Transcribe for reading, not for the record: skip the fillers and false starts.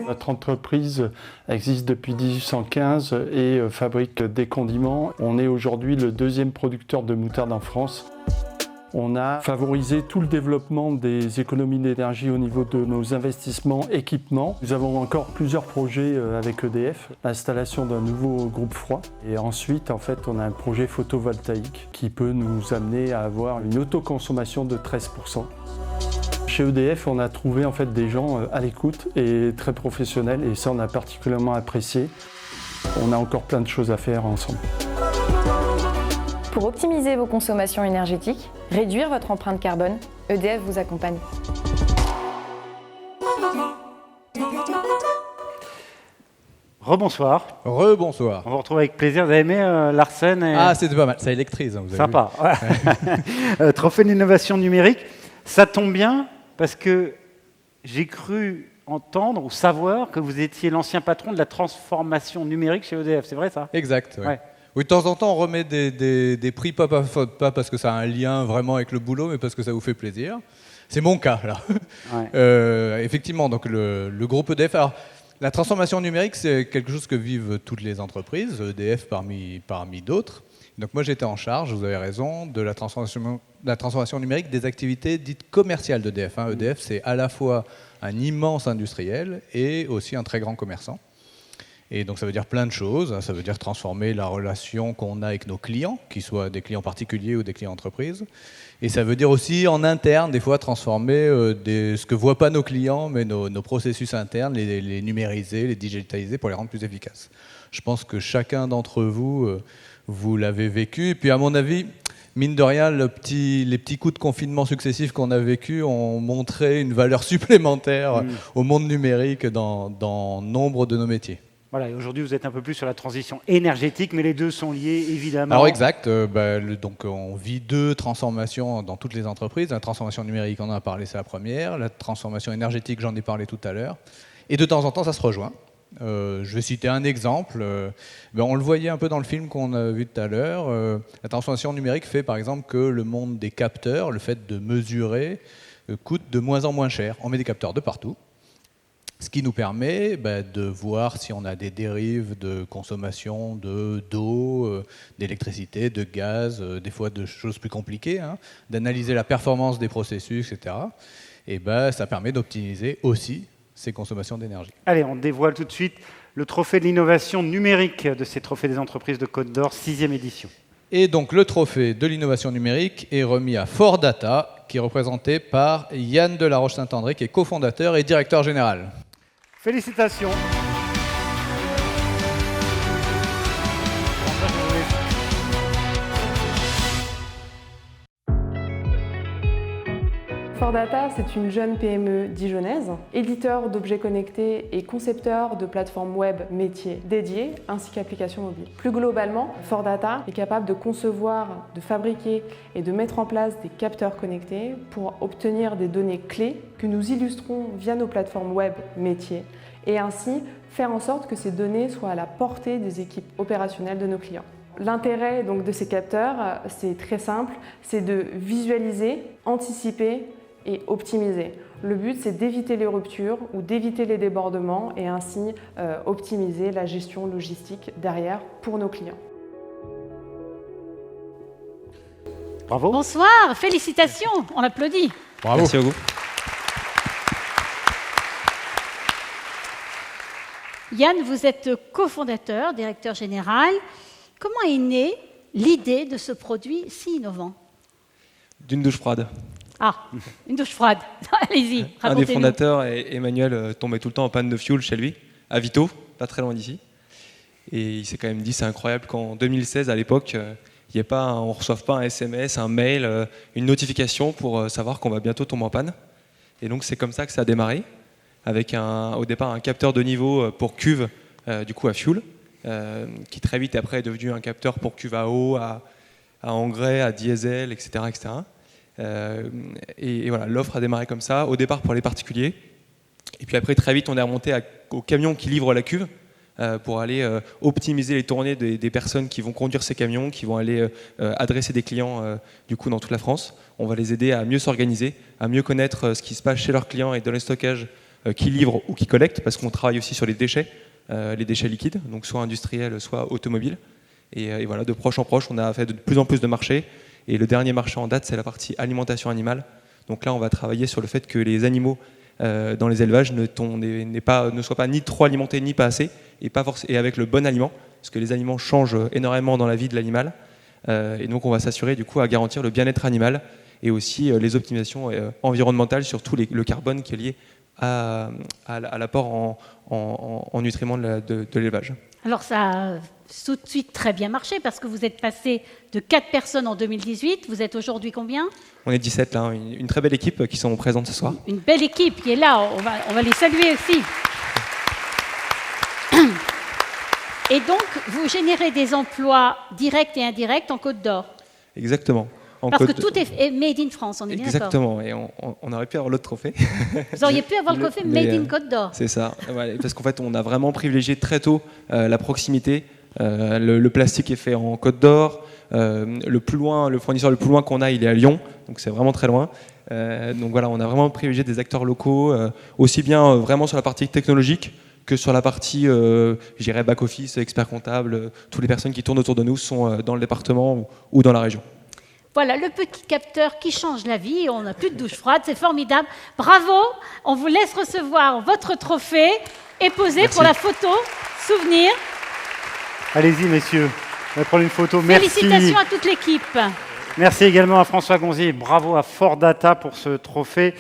Notre entreprise existe depuis 1815 et fabrique des condiments. On est aujourd'hui le deuxième producteur de moutarde en France. On a favorisé tout le développement des économies d'énergie au niveau de nos investissements équipements. Nous avons encore plusieurs projets avec EDF, l'installation d'un nouveau groupe froid. Et ensuite, en fait, on a un projet photovoltaïque qui peut nous amener à avoir une autoconsommation de 13%. Chez EDF, on a trouvé en fait des gens à l'écoute et très professionnels, et ça, on a particulièrement apprécié. On a encore plein de choses à faire ensemble. Pour optimiser vos consommations énergétiques, réduire votre empreinte carbone, EDF vous accompagne. Rebonsoir. Rebonsoir. On vous retrouve avec plaisir. Vous avez aimé Larsen et... Ah, c'était pas mal. Ça électrise. Hein, vous avez Sympa. Ouais. Trophée de l'innovation numérique. Ça tombe bien parce que j'ai cru entendre ou savoir que vous étiez l'ancien patron de la transformation numérique chez EDF. C'est vrai ça? Exact. Ouais. Ouais. Oui, de temps en temps, on remet des prix, pas parce que ça a un lien vraiment avec le boulot, mais parce que ça vous fait plaisir. C'est mon cas, là. Ouais. Effectivement, donc le groupe EDF... Alors, la transformation numérique, c'est quelque chose que vivent toutes les entreprises, EDF parmi d'autres. Donc moi, j'étais en charge, vous avez raison, de la transformation numérique des activités dites commerciales d'EDF. EDF, c'est à la fois un immense industriel et aussi un très grand commerçant. Et donc ça veut dire plein de choses. Ça veut dire transformer la relation qu'on a avec nos clients, qu'ils soient des clients particuliers ou des clients entreprises. Et ça veut dire aussi en interne, des fois, transformer ce que ne voient pas nos clients, mais nos processus internes, les numériser, les digitaliser pour les rendre plus efficaces. Je pense que chacun d'entre vous, vous l'avez vécu. Et puis à mon avis, mine de rien, les petits coups de confinement successifs qu'on a vécus ont montré une valeur supplémentaire au monde numérique dans nombre de nos métiers. Voilà, et aujourd'hui, vous êtes un peu plus sur la transition énergétique, mais les deux sont liés, évidemment. Alors exact, donc on vit deux transformations dans toutes les entreprises. La transformation numérique, on en a parlé, c'est la première. La transformation énergétique, j'en ai parlé tout à l'heure. Et de temps en temps, ça se rejoint. Je vais citer un exemple. On le voyait un peu dans le film qu'on a vu tout à l'heure. La transformation numérique fait par exemple que le monde des capteurs, le fait de mesurer, coûte de moins en moins cher. On met des capteurs de partout. Ce qui nous permet de voir si on a des dérives de consommation d'eau, d'électricité, de gaz, des fois de choses plus compliquées, d'analyser la performance des processus, etc. Et ça permet d'optimiser aussi ces consommations d'énergie. Allez, on dévoile tout de suite le trophée de l'innovation numérique de ces trophées des entreprises de Côte d'Or, 6e édition. Et donc le trophée de l'innovation numérique est remis à Fort Data, qui est représenté par Yann Delaroche-Saint-André, qui est cofondateur et directeur général. Félicitations. Fort Data, c'est une jeune PME dijonnaise, éditeur d'objets connectés et concepteur de plateformes web métiers dédiées ainsi qu'applications mobiles. Plus globalement, Fort Data est capable de concevoir, de fabriquer et de mettre en place des capteurs connectés pour obtenir des données clés que nous illustrons via nos plateformes web métiers et ainsi faire en sorte que ces données soient à la portée des équipes opérationnelles de nos clients. L'intérêt donc de ces capteurs, c'est très simple, c'est de visualiser, anticiper et optimiser. Le but, c'est d'éviter les ruptures ou d'éviter les débordements et ainsi optimiser la gestion logistique derrière pour nos clients. Bravo. Bonsoir, félicitations, on applaudit. Bravo. Merci à vous. Yann, vous êtes cofondateur, directeur général. Comment est née l'idée de ce produit si innovant? D'une douche froide. Ah, une douche froide. Allez-y, racontez-nous. Un des fondateurs, Emmanuel, tombait tout le temps en panne de fuel chez lui, à Vito, pas très loin d'ici. Et il s'est quand même dit, c'est incroyable qu'en 2016, à l'époque, on ne reçoive pas un SMS, un mail, une notification pour savoir qu'on va bientôt tomber en panne. Et donc c'est comme ça que ça a démarré, avec au départ un capteur de niveau pour cuve, du coup à fuel, qui très vite après est devenu un capteur pour cuve à eau, à engrais, à diesel, etc. etc. Et voilà, l'offre a démarré comme ça, au départ pour les particuliers. Et puis après, très vite, on est remonté au camion qui livre la cuve pour aller optimiser les tournées des personnes qui vont conduire ces camions, qui vont aller adresser des clients du coup dans toute la France. On va les aider à mieux s'organiser, à mieux connaître ce qui se passe chez leurs clients et dans les stockages qui livrent ou qui collectent, parce qu'on travaille aussi sur les déchets liquides, donc soit industriels, soit automobiles. Et voilà, de proche en proche, on a fait de plus en plus de marchés. Et le dernier marché en date, c'est la partie alimentation animale. Donc là, on va travailler sur le fait que les animaux dans les élevages ne soient pas ni trop alimentés ni pas assez, et avec le bon aliment, parce que les aliments changent énormément dans la vie de l'animal. Et donc on va s'assurer du coup à garantir le bien-être animal et aussi les optimisations environnementales, surtout le carbone qui est lié à l'apport en nutriments de l'élevage. Alors ça a tout de suite très bien marché parce que vous êtes passé de 4 personnes en 2018, vous êtes aujourd'hui combien? On est 17 là, une très belle équipe qui sont présentes ce soir. Une belle équipe qui est là, on va les saluer aussi. Et donc, vous générez des emplois directs et indirects en Côte d'Or. Exactement. Parce que tout est made in France, on est bien d'accord. Exactement, et on aurait pu avoir l'autre trophée. Vous auriez pu avoir le trophée made in Côte d'Or. C'est ça, ouais, parce qu'en fait, on a vraiment privilégié très tôt la proximité. Le plastique est fait en Côte d'Or. Le fournisseur le plus loin qu'on a, il est à Lyon, donc c'est vraiment très loin. Donc voilà, on a vraiment privilégié des acteurs locaux, aussi bien vraiment sur la partie technologique que sur la partie, je dirais, back-office, expert comptable. Toutes les personnes qui tournent autour de nous sont dans le département ou dans la région. Voilà, le petit capteur qui change la vie. On n'a plus de douche froide, c'est formidable. Bravo, on vous laisse recevoir votre trophée et poser Merci. pour la photo souvenir. Allez-y, messieurs, on va prendre une photo. Merci. Félicitations à toute l'équipe. Merci également à François Gonzier. Bravo à Fort Data pour ce trophée.